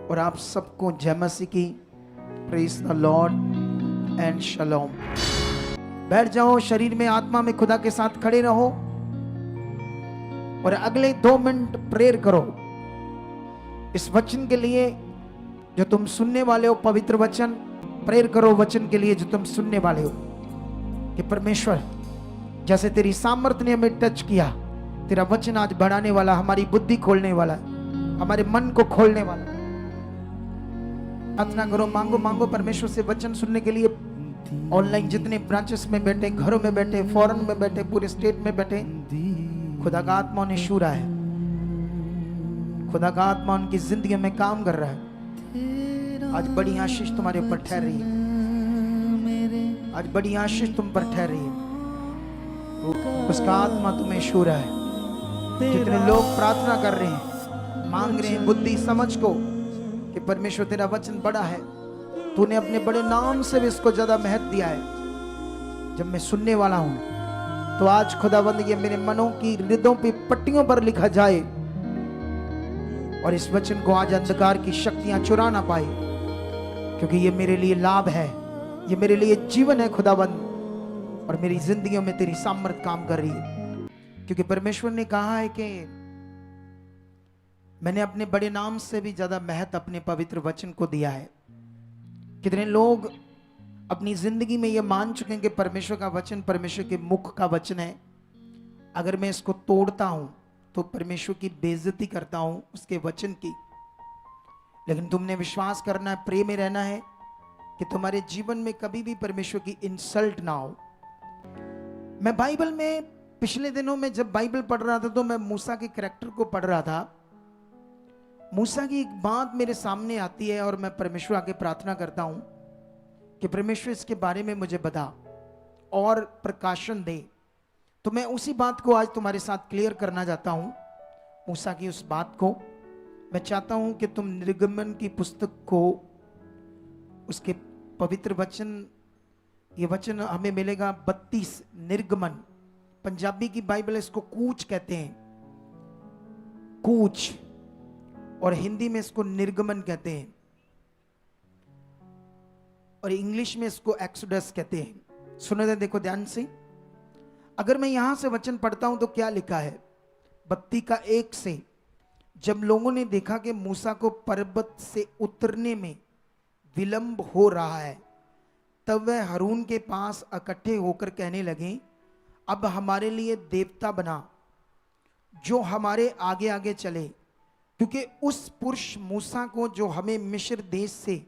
और आप सबको जय मसीह की। Praise the lord and shalom. बैठ जाओ, शरीर में आत्मा में खुदा के साथ खड़े रहो और अगले 2 मिनट प्रेयर करो इस वचन के लिए जो तुम सुनने वाले हो। पवित्र वचन प्रेयर करो वचन के लिए जो तुम सुनने वाले हो कि परमेश्वर जैसे तेरी सामर्थ्य ने हमें टच किया, तेरा वचन आज बढ़ाने वाला, हमारी बुद्धि खोलने वाला, हमारे मन को खोलने वाला। प्रार्थना करो, मांगो मांगो परमेश्वर से वचन सुनने के लिए। ऑनलाइन जितने ब्रांचेस में बैठे, घरों में बैठे, फॉरेन में बैठे, पूरे स्टेट में बैठे, खुदा का आत्मा उन्हें छू रहा है। खुदा का आत्मा उनकी जिंदगी में काम कर रहा है। आज बड़ी आशीष तुम्हारे ऊपर ठहर रही है। आज बड़ी आशीष तुम पर ठहर रही है। उसका आत्मा तुम्हें छू रहा है। जितने लोग प्रार्थना कर रहे हैं, मांग रहे हैं बुद्धि समझ को कि परमेश्वर तेरा वचन बड़ा है, तूने अपने बड़े नाम से भी इसको ज्यादा महत्व दिया है। जब मैं सुनने वाला हूं तो आज खुदावंद ये मेरे मनों की हृदयों पे पट्टियों पर लिखा जाए और इस वचन को आज अंधकार की शक्तियां चुरा ना पाए, क्योंकि ये मेरे लिए लाभ है, ये मेरे लिए जीवन है खुदावंद, और मेरी जिंदगियों में तेरी सामर्थ काम कर रही है। क्योंकि परमेश्वर ने कहा है कि मैंने अपने बड़े नाम से भी ज्यादा महत्व अपने पवित्र वचन को दिया है। कितने लोग अपनी जिंदगी में यह मान चुके हैं कि परमेश्वर का वचन परमेश्वर के मुख का वचन है, अगर मैं इसको तोड़ता हूं तो परमेश्वर की बेइज्जती करता हूं उसके वचन की। लेकिन तुमने विश्वास करना है, प्रेम में रहना है कि तुम्हारे जीवन में कभी भी परमेश्वर की इंसल्ट ना हो। मैं बाइबल में पिछले दिनों में जब बाइबल पढ़ रहा था तो मैं मूसा के कैरेक्टर को पढ़ रहा था। मूसा की एक बात मेरे सामने आती है और मैं परमेश्वर आके प्रार्थना करता हूं कि परमेश्वर इसके बारे में मुझे बता और प्रकाशन दे। तो मैं उसी बात को आज तुम्हारे साथ क्लियर करना चाहता हूं। मूसा की उस बात को मैं चाहता हूं कि तुम निर्गमन की पुस्तक को, उसके पवित्र वचन, ये वचन हमें मिलेगा 32 निर्गमन। पंजाबी की बाइबल इसको कूच कहते हैं, कूच, और हिंदी में इसको निर्गमन कहते हैं, और इंग्लिश में इसको एक्सोडस कहते हैं। सुनो दे, देखो ध्यान से। अगर मैं यहां से वचन पढ़ता हूं तो क्या लिखा है 32 का 1 से, जब लोगों ने देखा कि मूसा को पर्वत से उतरने में विलंब हो रहा है, तब वह हारून के पास इकट्ठे होकर कहने लगे, अब हमारे लिए देवता बना जो हमारे आगे आगे चले, क्योंकि उस पुरुष मूसा को जो हमें मिस्र देश से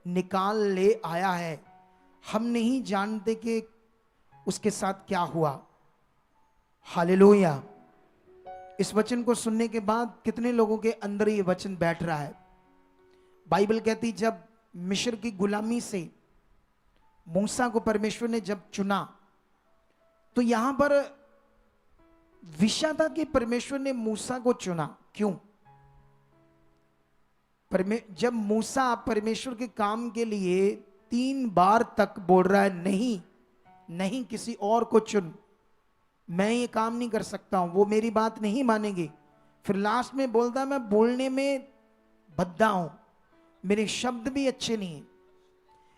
निकाल ले आया है, हम नहीं जानते कि उसके साथ क्या हुआ। हालेलुया। इस वचन को सुनने के बाद कितने लोगों के अंदर ये वचन बैठ रहा है। बाइबल कहती जब मिस्र की गुलामी से मूसा को परमेश्वर ने जब चुना, तो यहां पर विषय था कि परमेश्वर ने मूसा को चुना। क्यों? जब मूसा परमेश्वर के काम के लिए 3 बार तक बोल रहा है, नहीं नहीं किसी और को चुन, मैं ये काम नहीं कर सकता हूं, वो मेरी बात नहीं मानेंगे। फिर लास्ट में बोलता मैं बोलने में भद्दा हूं, मेरे शब्द भी अच्छे नहीं है,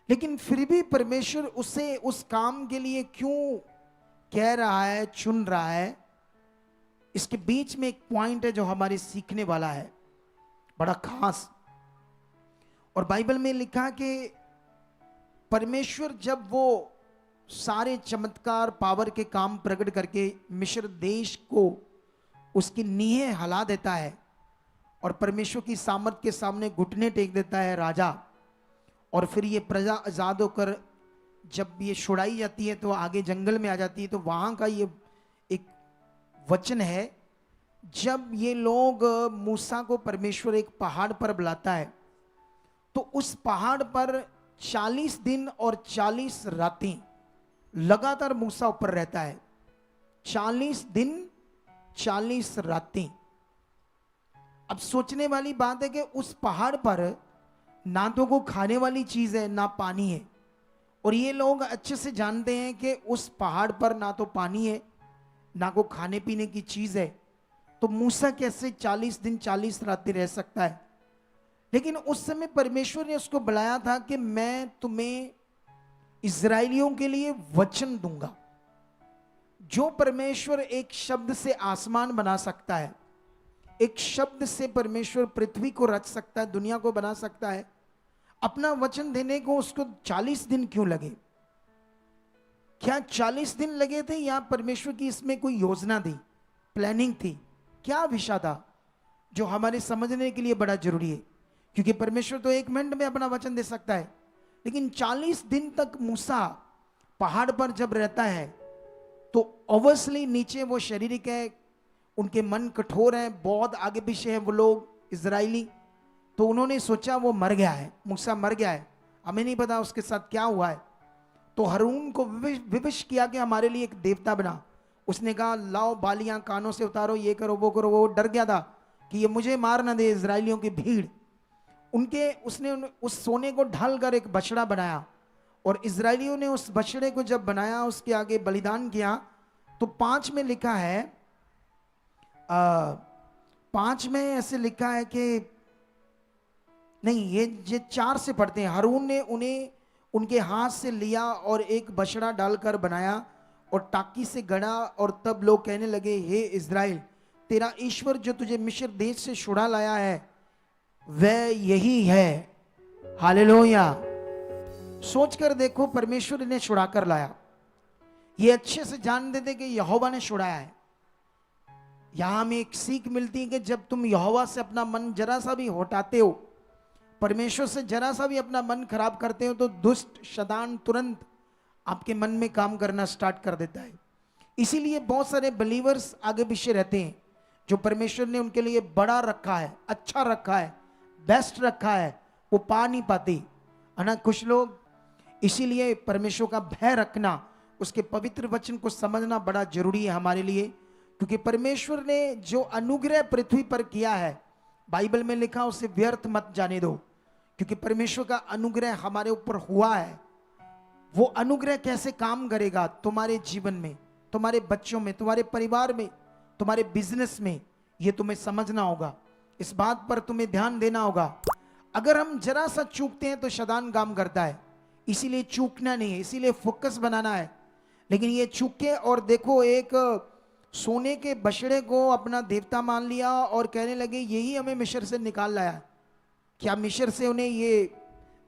लेकिन फिर भी परमेश्वर उसे उस काम के लिए क्यों कह रहा है, चुन रहा है। इसके बीच में एक पॉइंट है जो हमारे सीखने वाला है, बड़ा खास। और बाइबल में लिखा कि परमेश्वर जब वो सारे चमत्कार पावर के काम प्रकट करके मिस्र देश को उसकी नींहें हिला देता है और परमेश्वर की सामर्थ के सामने घुटने टेक देता है राजा, और फिर ये प्रजा आजाद होकर जब ये छुड़ाई जाती है तो आगे जंगल में आ जाती है। तो वहां का ये एक वचन है, जब ये लोग मूसा को परमेश्वर एक पहाड़ पर बुलाता है, तो उस पहाड़ पर 40 दिन और 40 रातें लगातार मूसा ऊपर रहता है। 40 दिन 40 रातें। अब सोचने वाली बात है कि उस पहाड़ पर ना तो को खाने वाली चीज है ना पानी है, और ये लोग अच्छे से जानते हैं कि उस पहाड़ पर ना तो पानी है ना को खाने पीने की चीज है, तो मूसा कैसे 40 दिन 40 रातें रह सकता है। लेकिन उस समय परमेश्वर ने उसको बुलाया था कि मैं तुम्हें इजराइलियों के लिए वचन दूंगा। जो परमेश्वर एक शब्द से आसमान बना सकता है, एक शब्द से परमेश्वर पृथ्वी को रच सकता है, दुनिया को बना सकता है, अपना वचन देने को उसको 40 दिन क्यों लगे? क्या 40 दिन लगे थे या परमेश्वर की इसमें कोई योजना थी, प्लानिंग थी? क्या विषय था जो हमारे समझने के लिए बड़ा जरूरी है? क्योंकि परमेश्वर तो 1 मिनट में अपना वचन दे सकता है, लेकिन 40 दिन तक मूसा पहाड़ पर जब रहता है तो ऑब्वियसली नीचे वो शारीरिक है, उनके मन कठोर हैं, बहुत आगे पीछे हैं वो लोग इजराइली। तो उन्होंने सोचा वो मर गया है, मूसा मर गया है, हमें नहीं पता उसके साथ क्या हुआ है। तो हारून को विवश किया कि हमारे लिए एक देवता बना। उसने कहा लाओ बालियां कानों से उतारो, ये करो वो करो। वो डर गया था कि ये मुझे मार ना दे इजराइलियों की भीड़। उसने उस सोने को ढालकर एक बछड़ा बनाया और इजराइलियों ने उस बछड़े को जब बनाया, उसके आगे बलिदान किया। तो 5 में लिखा है, 5 में ऐसे लिखा है कि नहीं, ये 4 से पढ़ते हैं। हारून ने उन्हें उनके हाथ से लिया और एक बछड़ा डालकर बनाया और टाकी से गड़ा। और तब लोग कहने लगे, हे इज़राइल, तेरा ईश्वर जो तुझे मिस्र देश से छुड़ा लाया है वह यही है। हालेलुया। सोचकर देखो, परमेश्वर ने छुड़ा कर लाया। ये अच्छे से जान देते कि यहोवा ने छुड़ाया है। यहां हमें एक सीख मिलती है कि जब तुम यहोवा से अपना मन जरा सा भी हटाते हो, परमेश्वर से जरा सा भी अपना मन खराब करते हो, तो दुष्ट शैतान तुरंत आपके मन में काम करना स्टार्ट कर देता है। इसीलिए बहुत सारे बिलीवर्स आगे पीछे रहते हैं, जो परमेश्वर ने उनके लिए बड़ा रखा है, अच्छा रखा है, बेस्ट रखा है, वो पा नहीं पाते है ना कुछ लोग। इसीलिए परमेश्वर का भय रखना, उसके पवित्र वचन को समझना बड़ा जरूरी है हमारे लिए। क्योंकि परमेश्वर ने जो अनुग्रह पृथ्वी पर किया है, बाइबल में लिखा, उसे व्यर्थ मत जाने दो। क्योंकि परमेश्वर का अनुग्रह हमारे ऊपर हुआ है। वो अनुग्रह कैसे काम करेगा तुम्हारे जीवन में, तुम्हारे बच्चों में, तुम्हारे परिवार में, तुम्हारे बिजनेस में, ये तुम्हें समझना होगा। इस बात पर तुम्हें ध्यान देना होगा। अगर हम जरा सा चूकते हैं तो शैतान काम करता है। इसीलिए चूकना नहीं है, इसीलिए फोकस बनाना है। लेकिन ये चूके और देखो, एक सोने के बछड़े को अपना देवता मान लिया और कहने लगे यही हमें मिस्र से निकाल लाया है। क्या मिस्र से उन्हें ये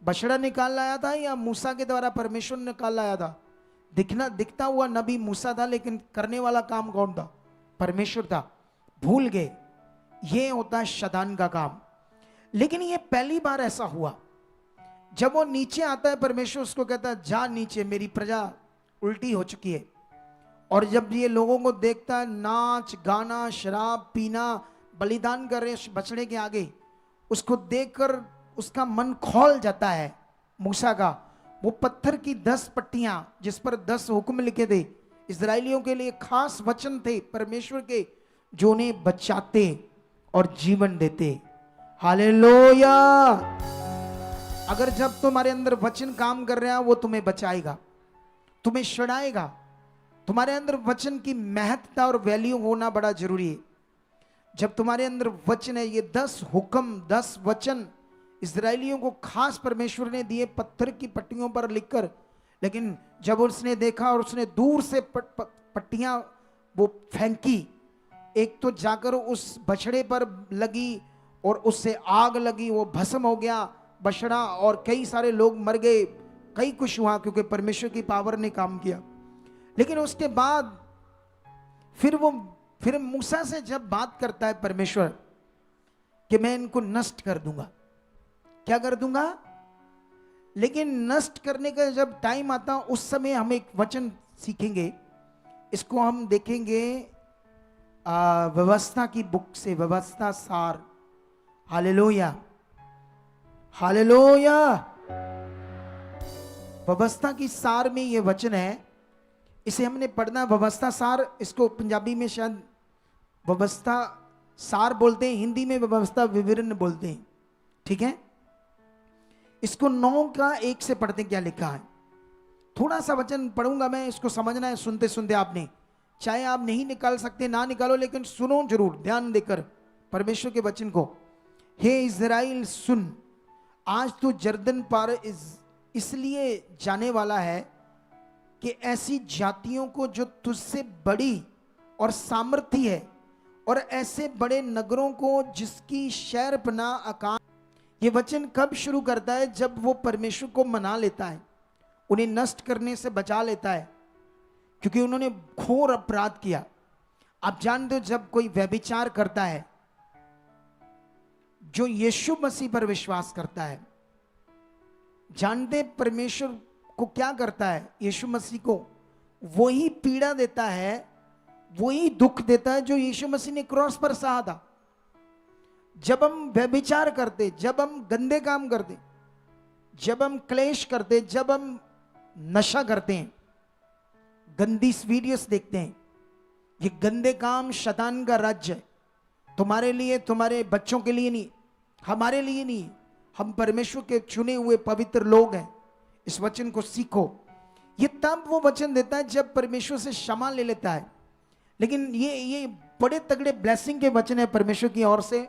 बछड़ा निकाल लाया था या मूसा के द्वारा परमेश्वर ने निकाल लाया था? दिखता हुआ नबी मूसा था, लेकिन करने वाला काम कौन था? परमेश्वर था। भूल गए। ये होता है शैतान का काम। लेकिन ये पहली बार ऐसा हुआ। जब वो नीचे आता है, परमेश्वर उसको कहता है जा नीचे, मेरी प्रजा उल्टी हो चुकी है। और जब ये लोगों को देखता है नाच गाना शराब पीना बलिदान कर रहे बछड़े के आगे, उसको देखकर उसका मन खौल जाता है मूसा का। वो पत्थर की 10 पट्टियां जिस पर 10 हुक्म लिखे थे, इजराइलियों के लिए खास वचन थे परमेश्वर के, जो उन्हें बचाते और जीवन देते। हालेलुया। अगर जब तुम्हारे अंदर वचन काम कर रहा है, वो तुम्हें बचाएगा, तुम्हें छुड़ाएगा। तुम्हारे अंदर वचन की महत्ता और वैल्यू होना बड़ा जरूरी है। जब तुम्हारे अंदर वचन है, ये 10 हुक्म 10 वचन इजराइलियों को खास परमेश्वर ने दिए पत्थर की पट्टियों पर लिखकर। लेकिन जब उसने देखा और उसने दूर से पट्टियां वो फेंकी, एक तो जाकर उस बछड़े पर लगी और उससे आग लगी, वो भस्म हो गया बछड़ा, और कई सारे लोग मर गए, कई कुछ हुआ, क्योंकि परमेश्वर की पावर ने काम किया। लेकिन उसके बाद फिर मूसा से जब बात करता है परमेश्वर कि मैं इनको नष्ट कर दूंगा, क्या कर दूंगा? लेकिन नष्ट करने का जब टाइम आता, उस समय हम एक वचन सीखेंगे। इसको हम देखेंगे व्यवस्था की बुक से, व्यवस्था सार। Hallelujah, hallelujah. व्यवस्था की सार में ये वचन है, इसे हमने पढ़ना। व्यवस्था सार, इसको पंजाबी में शायद व्यवस्था सार बोलते हैं, हिंदी में व्यवस्था विवरण बोलते हैं, ठीक है। इसको 9 का 1 से पढ़ते हैं, क्या लिखा है। थोड़ा सा वचन पढ़ूंगा मैं, इसको समझना है सुनते सुनते आपने। चाहे आप नहीं निकाल सकते ना निकालो, लेकिन सुनो जरूर ध्यान देकर परमेश्वर के वचन को। हे इज़राइल सुन, आज तू जर्दन पार इसलिए जाने वाला है कि ऐसी जातियों को जो तुझसे बड़ी और सामर्थी है, और ऐसे बड़े नगरों को जिसकी शहरपना आकाश। ये वचन कब शुरू करता है? जब वो परमेश्वर को मना लेता है, उन्हें नष्ट करने से बचा लेता है, क्योंकि उन्होंने घोर अपराध किया। आप जानते हो, जब कोई व्यभिचार करता है, जो यीशु मसीह पर विश्वास करता है, जानते परमेश्वर को क्या करता है? यीशु मसीह को वही पीड़ा देता है, वही दुख देता है जो यीशु मसीह ने क्रॉस पर सहा था। जब हम व्यभिचार करते, जब हम गंदे काम करते, जब हम क्लेश करते, जब हम नशा करते हैं, गंदी वीडियोस देखते हैं, ये गंदे काम शैतान का राज्य है। तुम्हारे लिए, तुम्हारे बच्चों के लिए नहीं, हमारे लिए नहीं। हम परमेश्वर के चुने हुए पवित्र लोग हैं। इस वचन को सीखो। ये तब वो वचन देता है जब परमेश्वर से क्षमा ले लेता है। लेकिन ये बड़े तगड़े ब्लेसिंग के वचन है परमेश्वर की ओर से,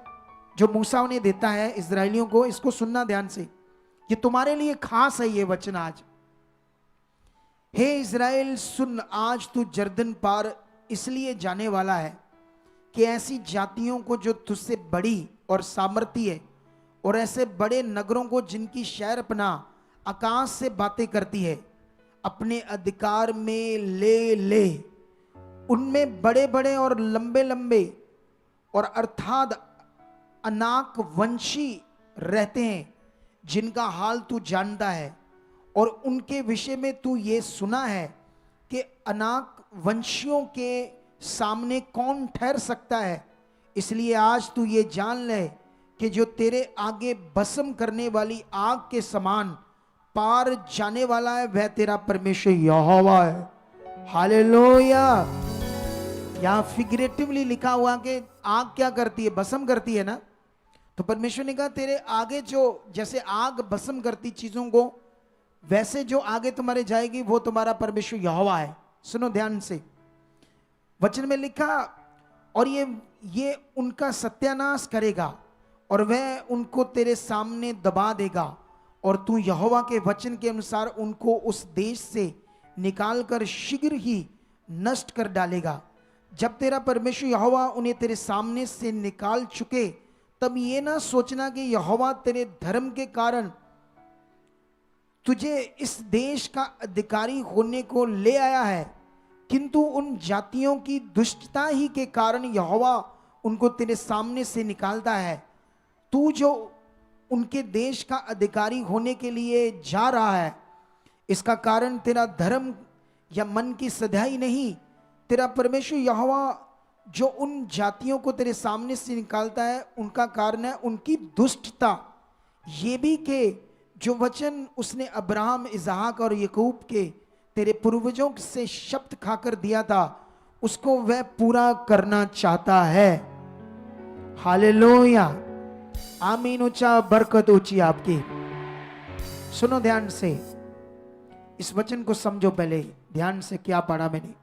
जो मूसा उन्हें देता है इजरायलियों को। इसको सुनना ध्यान से, ये तुम्हारे लिए खास है ये वचन आज। हे इज़राइल सुन, आज तू जर्दन पार इसलिए जाने वाला है कि ऐसी जातियों को जो तुझसे बड़ी और सामर्थी है, और ऐसे बड़े नगरों को जिनकी शहरपना आकाश से बातें करती है, अपने अधिकार में ले ले। उनमें बड़े बड़े और लंबे लंबे और अर्थात अनाक वंशी रहते हैं, जिनका हाल तू जानता है, और उनके विषय में तू ये सुना है कि अनाक वंशियों के सामने कौन ठहर सकता है। इसलिए आज तू ये जान ले कि जो तेरे आगे भस्म करने वाली आग के समान पार जाने वाला है, वह तेरा परमेश्वर यहोवा है। हालेलुया। यहां फिगरेटिवली लिखा हुआ कि आग क्या करती है? भस्म करती है ना। तो परमेश्वर ने कहा तेरे आगे जो, जैसे आग भस्म करती चीजों को, वैसे जो आगे तुम्हारे जाएगी वो तुम्हारा परमेश्वर यहोवा है। सुनो ध्यान से, वचन में लिखा, और ये उनका सत्यानाश करेगा और वह उनको तेरे सामने दबा देगा, और तू यहोवा के वचन के अनुसार उनको उस देश से निकालकर शीघ्र ही नष्ट कर डालेगा। जब तेरा परमेश्वर यहोवा उन्हें तेरे सामने से निकाल चुके, तब ये ना सोचना कि यहोवा तेरे धर्म के कारण तुझे इस देश का अधिकारी होने को ले आया है, किंतु उन जातियों की दुष्टता ही के कारण यहोवा उनको तेरे सामने से निकालता है। तू जो उनके देश का अधिकारी होने के लिए जा रहा है, इसका कारण तेरा धर्म या मन की सधाई नहीं, तेरा परमेश्वर यहोवा जो उन जातियों को तेरे सामने से निकालता है, उनका कारण है उनकी दुष्टता। ये भी कि जो वचन उसने अब्राहम, इसहाक और याकूब के तेरे पूर्वजों से शब्द खाकर दिया था, उसको वह पूरा करना चाहता है। हालेलुया, आमीन। ऊंचा, बरकत ऊंची आपकी। सुनो ध्यान से, इस वचन को समझो पहले ध्यान से, क्या पढ़ा मैंने,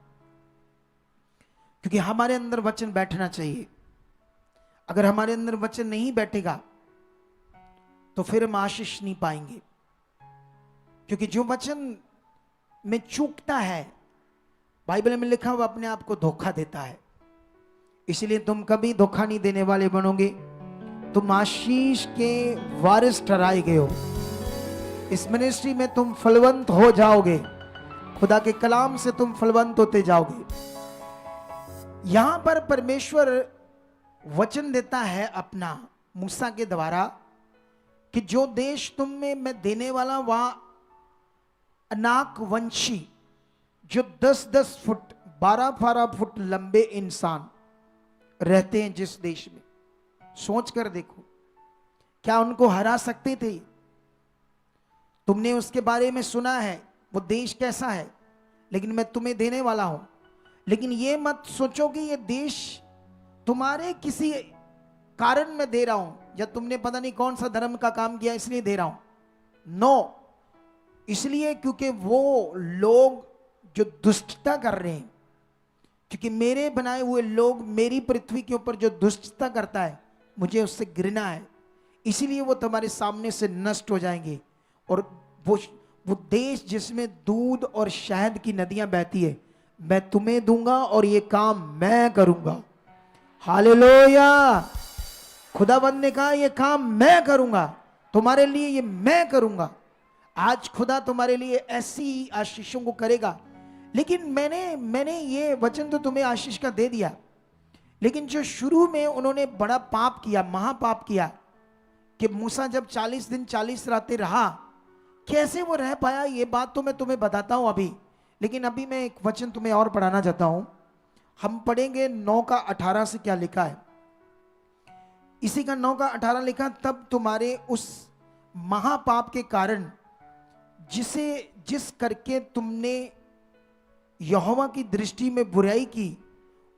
क्योंकि हमारे अंदर वचन बैठना चाहिए। अगर हमारे अंदर वचन नहीं बैठेगा तो फिर हम आशीष नहीं पाएंगे, क्योंकि जो वचन में चूकता है, बाइबल में लिखा हुआ, अपने आप को धोखा देता है। इसलिए तुम कभी धोखा नहीं देने वाले बनोगे, तुम आशीष के वारिस ठहराए गए हो। इस मिनिस्ट्री में तुम फलवंत हो जाओगे, खुदा के कलाम से तुम फलवंत होते जाओगे। यहां पर परमेश्वर वचन देता है अपना मूसा के द्वारा कि जो देश तुम में मैं देने वाला, वहां अनाक वंशी, जो 10-10 फुट 12-12 फुट लंबे इंसान रहते हैं जिस देश में, सोच कर देखो, क्या उनको हरा सकते थे? तुमने उसके बारे में सुना है, वो देश कैसा है, लेकिन मैं तुम्हें देने वाला हूं। लेकिन ये मत सोचो कि ये देश तुम्हारे किसी कारण में दे रहा हूं, या तुमने पता नहीं कौन सा धर्म का काम किया इसलिए दे रहा हूं। नो, इसलिए क्योंकि वो लोग जो दुष्टता कर रहे हैं, क्योंकि मेरे बनाए हुए लोग, मेरी पृथ्वी के ऊपर जो दुष्टता करता है, मुझे उससे घृणा है। इसीलिए वो तुम्हारे सामने से नष्ट हो जाएंगे। और वो देश जिसमें दूध और शहद की नदियां बहती है, मैं तुम्हें दूंगा और ये काम मैं करूंगा। हालेलुया। खुदाबंद ने कहा ये काम मैं करूंगा, तुम्हारे लिए ये मैं करूंगा। आज खुदा तुम्हारे लिए ऐसी आशीषों को करेगा। लेकिन मैंने ये वचन तो तुम्हें आशीष का दे दिया, लेकिन जो शुरू में उन्होंने बड़ा पाप किया, महापाप किया, कि मूसा जब 40 दिन 40 रातें रहा, कैसे वो रह पाया, ये बात तो मैं तुम्हें बताता हूं अभी। लेकिन अभी मैं एक वचन तुम्हें और पढ़ाना चाहता हूं। हम पढ़ेंगे 9 का 18 से क्या लिखा है। इसी का 9 का 18 लिखा, तब तुम्हारे उस महापाप के कारण जिस करके तुमने यहोवा की दृष्टि में बुराई की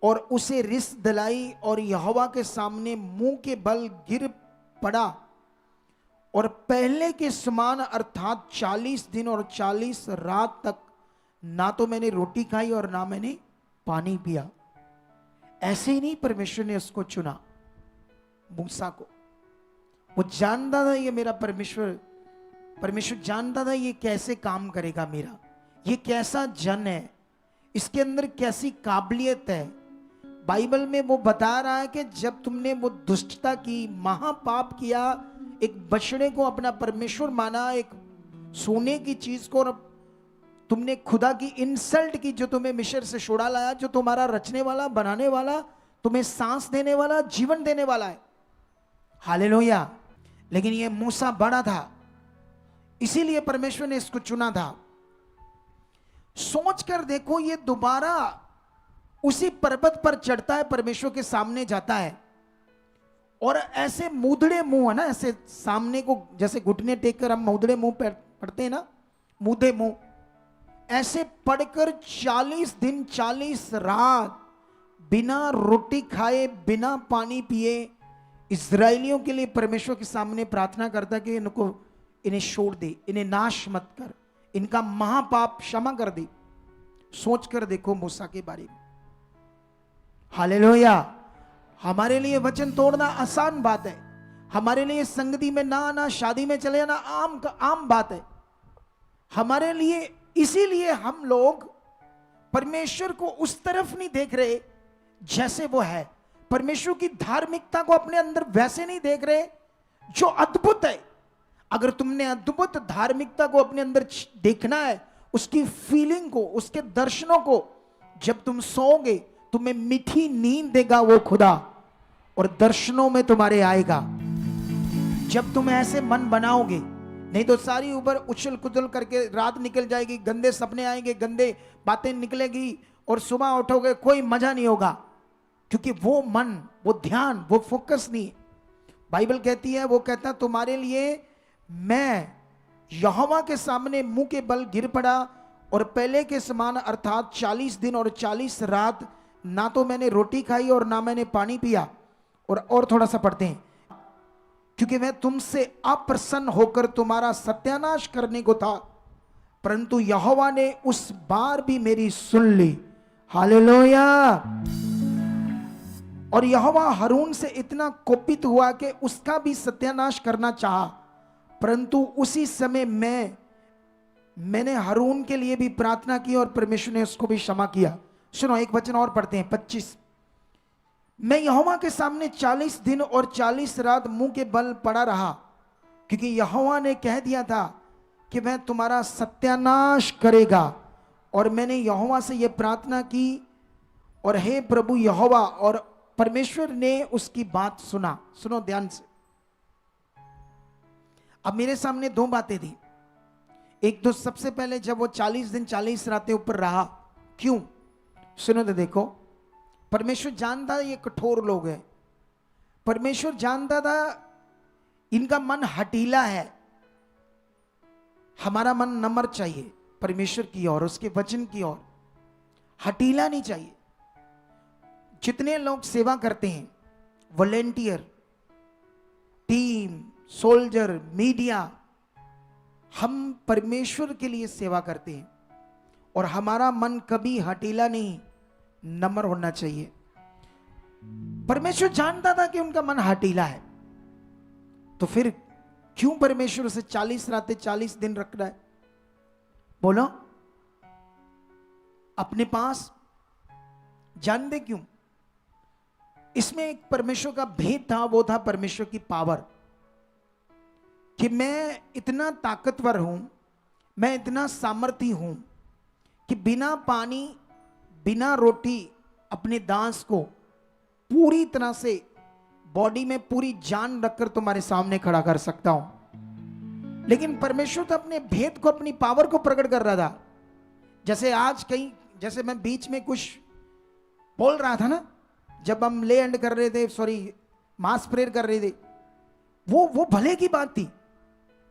और उसे रिस दिलाई और यहोवा के सामने मुंह के बल गिर पड़ा, और पहले के समान अर्थात 40 दिन और 40 रात तक ना तो मैंने रोटी खाई और ना मैंने पानी पिया। ऐसे ही नहीं परमेश्वर ने उसको चुना, मूसा को। वो जानता था ये मेरा परमेश्वर जानता था ये कैसे काम करेगा, मेरा ये कैसा जन है, इसके अंदर कैसी काबिलियत है। बाइबल में वो बता रहा है कि जब तुमने वो दुष्टता की, महापाप किया, एक बछड़े को अपना परमेश्वर माना, एक सोने की चीज को, और तुमने खुदा की इंसल्ट की, जो तुम्हें मिस्र से छुड़ा लाया, जो तुम्हारा रचने वाला, बनाने वाला, तुम्हें सांस देने वाला, जीवन देने वाला है। हालेलुया। लेकिन ये मूसा बड़ा था, इसीलिए परमेश्वर ने इसको चुना था। सोच कर देखो, ये दोबारा उसी पर्वत पर चढ़ता है, परमेश्वर के सामने जाता है, और ऐसे मुंहदड़े मुंह है ना, ऐसे सामने को जैसे घुटने टेक कर हम मुंहदड़े मुंह पढ़ते हैं ना, मुंहे मुंह, ऐसे पढ़कर 40 दिन 40 रात बिना रोटी खाए, बिना पानी पिए इस्राएलियों के लिए परमेश्वर के सामने प्रार्थना करता कि इन्हें छोड़ दे, इन्हें नाश मत कर, इनका महापाप क्षमा कर दे। सोच कर देखो मूसा के बारे में। हालेलुया। हमारे लिए वचन तोड़ना आसान बात है, हमारे लिए संगति में ना आना, शादी में चले जाना आम बात है हमारे लिए। इसीलिए हम लोग परमेश्वर को उस तरफ नहीं देख रहे जैसे वो है, परमेश्वर की धार्मिकता को अपने अंदर वैसे नहीं देख रहे जो अद्भुत है। अगर तुमने अद्भुत धार्मिकता को अपने अंदर देखना है, उसकी फीलिंग को, उसके दर्शनों को, जब तुम सोओगे तुम्हें मीठी नींद देगा वो खुदा, और दर्शनों में तुम्हारे आएगा। जब तुम ऐसे मन बनाओगे, नहीं तो सारी ऊपर उछल कुचल करके रात निकल जाएगी, गंदे सपने आएंगे, गंदे बातें निकलेगी, और सुबह उठोगे कोई मजा नहीं होगा, क्योंकि वो मन, वो ध्यान, वो फोकस नहीं। बाइबल कहती है, वो कहता तुम्हारे लिए मैं यहोवा के सामने मुंह के बल गिर पड़ा, और पहले के समान अर्थात 40 दिन और 40 रात ना तो मैंने रोटी खाई और ना मैंने पानी पिया। और थोड़ा सा पढ़ते हैं, क्योंकि मैं तुमसे अप्रसन्न होकर तुम्हारा सत्यानाश करने को था, परंतु यहोवा ने उस बार भी मेरी सुन ली। हालेलुया। और यहोवा हारून से इतना कोपित हुआ कि उसका भी सत्यानाश करना चाहा, परंतु उसी समय मैंने हारून के लिए भी प्रार्थना की और परमेश्वर ने उसको भी क्षमा किया। सुनो, एक वचन और पढ़ते हैं, 25। मैं यहोवा के सामने 40 दिन और 40 रात मुंह के बल पड़ा रहा, क्योंकि यहोवा ने कह दिया था कि मैं तुम्हारा सत्यानाश करेगा। और मैंने यहोवा से यह प्रार्थना की, और हे प्रभु यहोवा, और परमेश्वर ने उसकी बात सुना। सुनो ध्यान से। अब मेरे सामने दो बातें थी। एक तो सबसे पहले जब वो 40 दिन 40 रातें ऊपर रहा, क्यों? सुनो तो देखो, परमेश्वर जानता ये कठोर लोग हैं, परमेश्वर जानता था इनका मन हठीला है। हमारा मन नम्र चाहिए परमेश्वर की ओर, उसके वचन की ओर, हठीला नहीं चाहिए। जितने लोग सेवा करते हैं, वॉलेंटियर, टीम, सोल्जर, मीडिया, हम परमेश्वर के लिए सेवा करते हैं, और हमारा मन कभी हठीला नहीं, नम्र होना चाहिए। परमेश्वर जानता था कि उनका मन हठीला है, तो फिर क्यों परमेश्वर उसे 40 रातें 40 दिन रख रहा है? बोलो, अपने पास। जानते क्यों? इसमें एक परमेश्वर का भेद था, वो था परमेश्वर की पावर, कि मैं इतना ताकतवर हूं, मैं इतना सामर्थी हूं कि बिना पानी बिना रोटी अपने दास को पूरी तरह से बॉडी में पूरी जान रखकर तुम्हारे सामने खड़ा कर सकता हूं। लेकिन परमेश्वर तो अपने भेद को, अपनी पावर को प्रकट कर रहा था। जैसे आज कहीं, जैसे मैं बीच में कुछ बोल रहा था ना, जब हम ले एंड कर रहे थे, सॉरी मास प्रेयर कर रहे थे, वो भले की बात थी,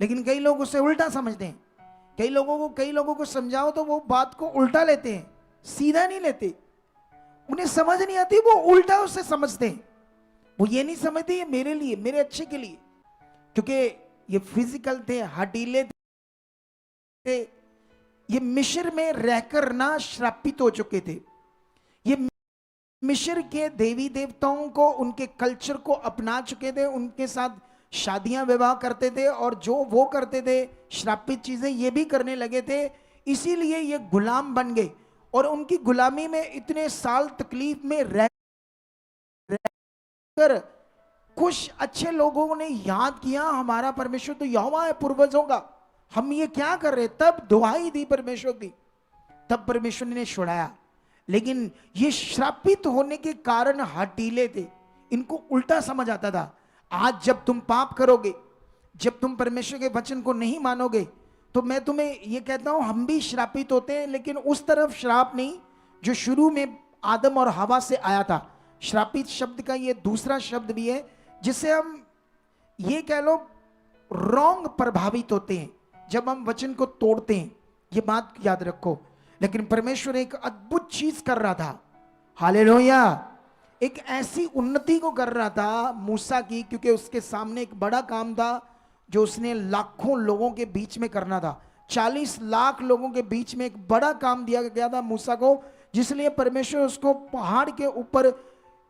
लेकिन कई लोग उसे उल्टा समझते हैं। कई लोगों को समझाओ तो वो बात को उल्टा लेते हैं, सीधा नहीं लेते। उन्हें समझ नहीं आती, वो उल्टा उसे समझते हैं। वो ये नहीं समझते ये मेरे लिए, मेरे अच्छे के लिए, क्योंकि ये फिजिकल थे, हटीले थे, ये मिस्र में रहकर ना श्रापित हो चुके थे। ये मिस्र के देवी देवताओं को, उनके कल्चर को अपना चुके थे, उनके साथ शादियां विवाह करते थे, और जो वो करते थे श्रापित चीजें ये भी करने लगे थे। इसीलिए ये गुलाम बन गए, और उनकी गुलामी में इतने साल तकलीफ में रह कर कुछ अच्छे लोगों ने याद किया, हमारा परमेश्वर तो यहोवा है पूर्वजों का, हम ये क्या कर रहे। तब दुहाई दी परमेश्वर की, तब परमेश्वर ने छुड़ाया। लेकिन ये श्रापित होने के कारण हठीले थे, इनको उल्टा समझ आता था। आज जब तुम पाप करोगे, जब तुम परमेश्वर के वचन को नहीं मानोगे, तो मैं तुम्हें ये कहता हूं, हम भी श्रापित होते हैं, लेकिन उस तरफ श्राप नहीं जो शुरू में आदम और हवा से आया था। श्रापित शब्द का ये दूसरा शब्द भी है, जिसे हम ये कह लो रॉन्ग प्रभावित होते हैं जब हम वचन को तोड़ते हैं। ये बात याद रखो। लेकिन परमेश्वर एक अद्भुत चीज कर रहा था, हालेलुया। एक ऐसी उन्नति को कर रहा था मूसा की, क्योंकि उसके सामने एक बड़ा काम था जो उसने लाखों लोगों के बीच में करना था। 40 लाख लोगों के बीच में एक बड़ा काम दिया गया था मूसा को, जिसलिए परमेश्वर उसको पहाड़ के ऊपर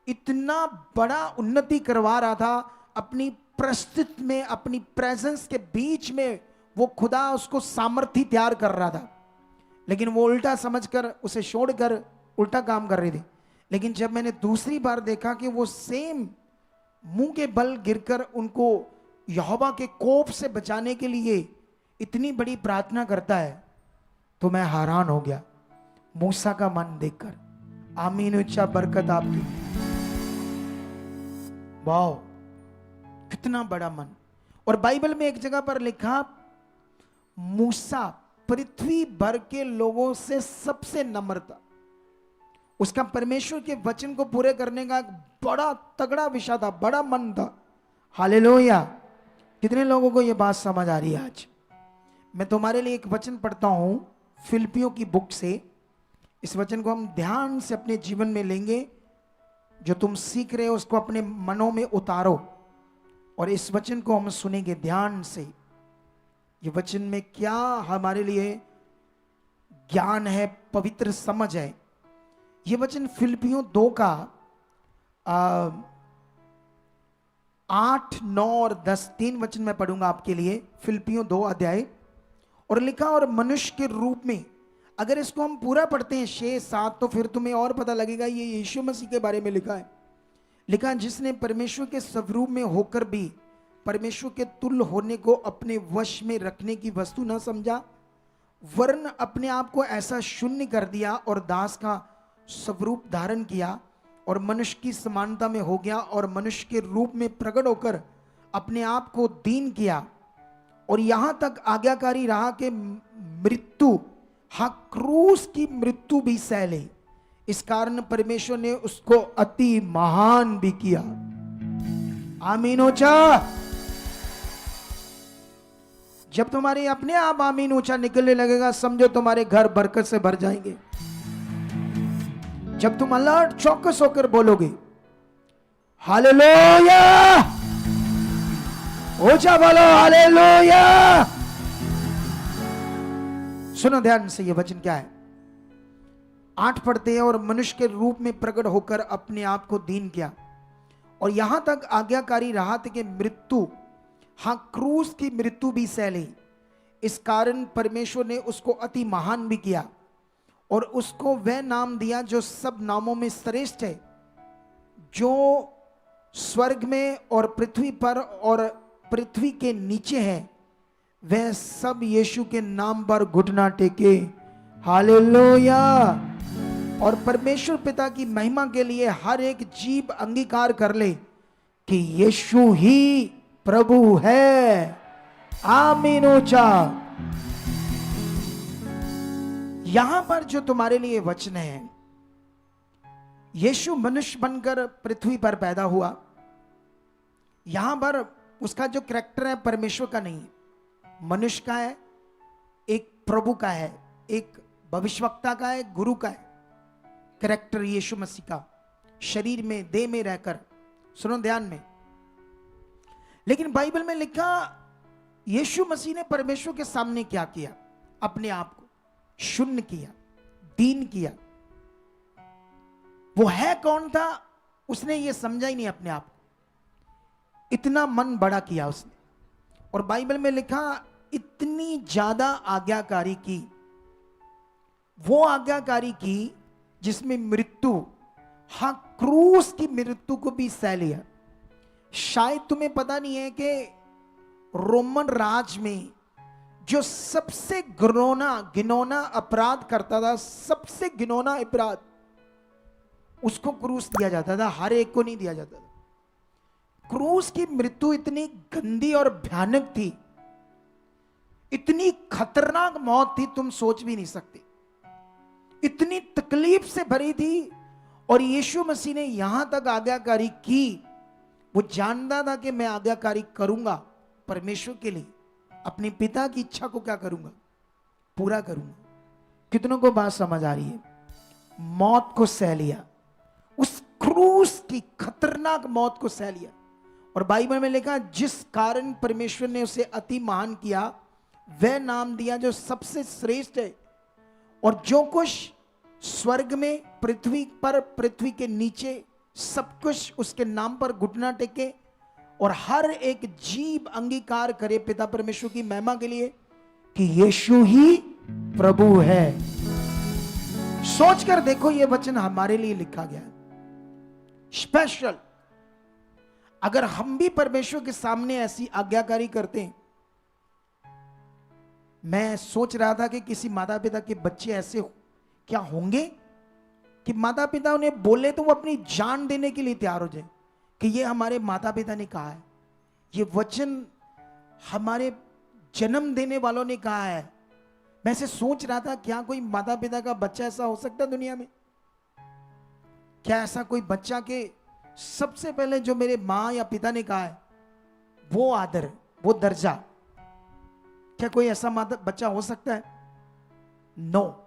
इतना बड़ा उन्नति करवा रहा था। अपनी प्रस्तुति में, अपनी प्रेजेंस के बीच में वो खुदा उसको सामर्थ्य तैयार कर रहा था। लेकिन वो उल्टा समझकर, उसे छोड़कर उल्टा काम कर रहे थे। लेकिन जब मैंने दूसरी बार देखा कि वो सेम मुंह के बल गिरकर उनको यहोवा के कोप से बचाने के लिए इतनी बड़ी प्रार्थना करता है, तो मैं हैरान हो गया मूसा का मन देखकर। आमीन, उच्चा बरकत आपकी। वाह, कितना बड़ा मन। और बाइबल में एक जगह पर लिखा, मूसा पृथ्वी भर के लोगों से सबसे नम्र था। उसका परमेश्वर के वचन को पूरे करने का एक बड़ा तगड़ा विषय था, बड़ा मन था। हालेलुया। कितने लोगों को यह बात समझ आ रही है आज? मैं तुम्हारे लिए एक वचन पढ़ता हूं फिलिपियों की बुक से। इस वचन को हम ध्यान से अपने जीवन में लेंगे। जो तुम सीख रहे हो उसको अपने मनों में उतारो, और इस वचन को हम सुनेंगे ध्यान से। ये वचन में क्या हमारे लिए ज्ञान है, पवित्र समझ है। ये वचन फिलिपियों 2 का 8, 9 और 10 3 वचन मैं पढ़ूंगा आपके लिए। फिलिपियों 2 अध्याय। और लिखा, और मनुष्य के रूप में, अगर इसको हम पूरा पढ़ते हैं 6, 7, तो फिर तुम्हें और पता लगेगा ये यीशु मसीह के बारे में लिखा है। लिखा, जिसने परमेश्वर के स्वरूप में होकर भी परमेश्वर के तुल्य होने को अपने वश में रखने की वस्तु न समझा, वरन अपने आप को ऐसा शून्य कर दिया और दास का स्वरूप धारण किया, और मनुष्य की समानता में हो गया, और मनुष्य के रूप में प्रकट होकर अपने आप को दीन किया, और यहां तक आज्ञाकारी रहा कि मृत्यु, हाँ क्रूस की मृत्यु भी सह ले। इस कारण परमेश्वर ने उसको अति महान भी किया। आमीन ऊंचा। जब तुम्हारे अपने आप आमीन ऊंचा निकलने लगेगा, समझो तुम्हारे घर बरकत से भर जाएंगे। जब तुम अलर्ट चौकस होकर बोलोगे हालेलुया, ऊंचा बोलो हालेलुया। सुनो ध्यान से, ये वचन क्या है। 8 पढ़ते हैं, और मनुष्य के रूप में प्रकट होकर अपने आप को दीन किया, और यहां तक आज्ञाकारी रहा था कि मृत्यु, हाँ क्रूस की मृत्यु भी सह ली। इस कारण परमेश्वर ने उसको अति महान भी किया और उसको वह नाम दिया जो सब नामों में श्रेष्ठ है, जो स्वर्ग में और पृथ्वी पर और पृथ्वी के नीचे है, वह सब यीशु के नाम पर घुटना टेके। हालेलुया। और परमेश्वर पिता की महिमा के लिए हर एक जीव अंगीकार कर ले कि यीशु ही प्रभु है। आमीन। ऊंचा। यहां पर जो तुम्हारे लिए वचन है, यीशु मनुष्य बनकर पृथ्वी पर पैदा हुआ। यहां पर उसका जो कैरेक्टर है परमेश्वर का नहीं है, मनुष्य का है, एक प्रभु का है, एक भविष्यवक्ता का है, गुरु का है। कैरेक्टर यीशु मसीह का शरीर में, देह में रहकर। सुनो ध्यान में। लेकिन बाइबल में लिखा यीशु मसीह ने परमेश्वर के सामने क्या किया? अपने आप को शून्य किया, दीन किया। वो है कौन था उसने ये समझा ही नहीं अपने आप को। इतना मन बड़ा किया उसने। और बाइबल में लिखा इतनी ज्यादा आज्ञाकारी की, वो आज्ञाकारी की जिसमें मृत्यु, हाँ क्रूस की मृत्यु को भी सह लिया। शायद तुम्हें पता नहीं है कि रोमन राज में जो सबसे घिनौना अपराध करता था, सबसे घिनौना अपराध, उसको क्रूस दिया जाता था, हर एक को नहीं दिया जाता था। क्रूस की मृत्यु इतनी गंदी और भयानक थी, इतनी खतरनाक मौत थी, तुम सोच भी नहीं सकते। इतनी तकलीफ से भरी थी। और यीशु मसीह ने यहां तक आज्ञाकारी की, वो जानता था कि मैं आज्ञाकारी करूंगा परमेश्वर के लिए, अपने पिता की इच्छा को क्या करूंगा? पूरा करूंगा। कितनों को बात समझ आ रही है? मौत को सह लिया, उस क्रूस की खतरनाक मौत को सह लिया। और बाइबल में लिखा जिस कारण परमेश्वर ने उसे अति महान किया, वह नाम दिया जो सबसे श्रेष्ठ है। और जो कुछ स्वर्ग में, पृथ्वी पर, पृथ्वी के नीचे, सब कुछ उसके नाम पर घुटना टेके और हर एक जीव अंगीकार करे पिता परमेश्वर की महिमा के लिए कि यीशु ही प्रभु है। सोचकर देखो, यह वचन हमारे लिए लिखा गया है स्पेशल। अगर हम भी परमेश्वर के सामने ऐसी आज्ञाकारी करते हैं, मैं सोच रहा था कि किसी माता पिता के बच्चे ऐसे क्या होंगे कि माता पिता उन्हें बोले तो वो अपनी जान देने के लिए तैयार हो जाए कि ये हमारे माता पिता ने कहा है, ये वचन हमारे जन्म देने वालों ने कहा है। मैं ऐसे सोच रहा था, क्या कोई माता पिता का बच्चा ऐसा हो सकता है दुनिया में? क्या ऐसा कोई बच्चा के सबसे पहले जो मेरे मां या पिता ने कहा है वो आदर, वो दर्जा, क्या कोई ऐसा बच्चा हो सकता है? नो।